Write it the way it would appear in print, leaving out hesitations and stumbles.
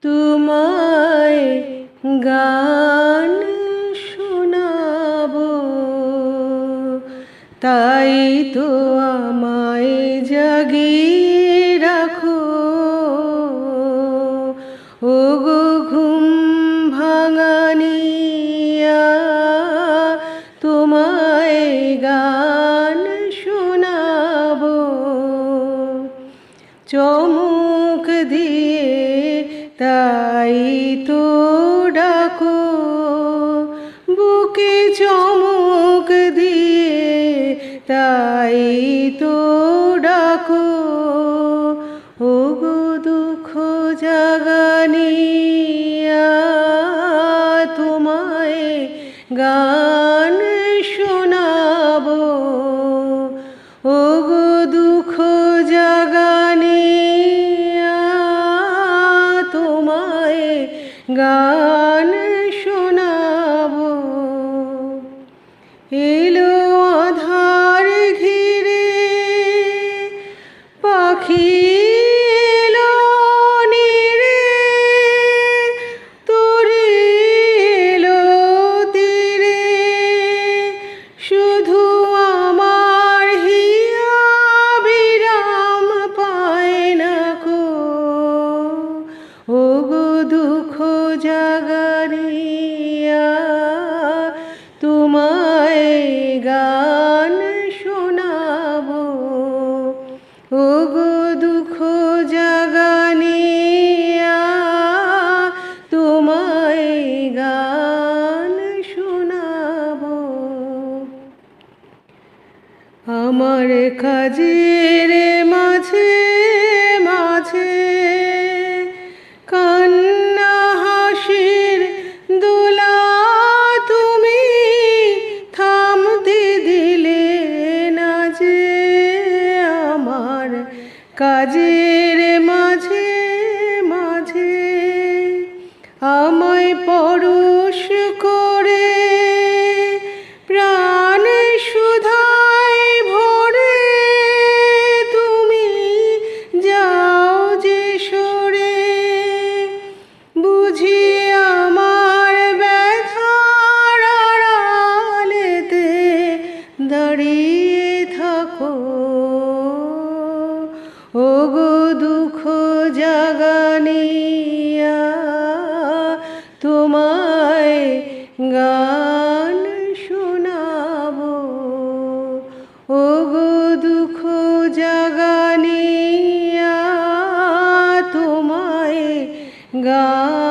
তোমায় গান শোনাবো, তাই তো আমায় জাগিয়ে রাখো। ওগো ঘুম ভাঙানিয়া, তোমায় গান শোনাবো। চমক দিয়ে তাই তো ডাকো, বুকে চমক দিয়ে তাই তো ডাকো। ওগো দুঃখ জাগানিয়া, তোমায় গান শোনাবো। ওগো দুঃখ জাগানিয়া, তোমায় গান শোনাবো। এলো আধার ঘিরে পাখি এলো নীড়ে, তোরে এলো তীরে, শুধু আমার হিয়া বিরাম পায় না কো। ওগো দুঃখ জাগানিয়া, তোমায় গান শোনাবো। ওগো দুঃখ জাগানিয়া, তোমায় গান শোনাবো। আমার কাজের মাঝে মাঝে কান্না হাসির দোলা তুমি থামতে দিলে না যে। আমার কাজের মাঝে মাঝে আমায় পরশ করে প্রাণ সুধায় ভরে তুমি যাও যে সরে। বুঝি আমার ব্যথার আড়ালেতে দাঁড়িয়ে থাকো। ওগো দুঃখ জাগানিয়া, তোমায় গান শোনাবো। ওগো দুঃখ জাগানিয়া, তোমায় গান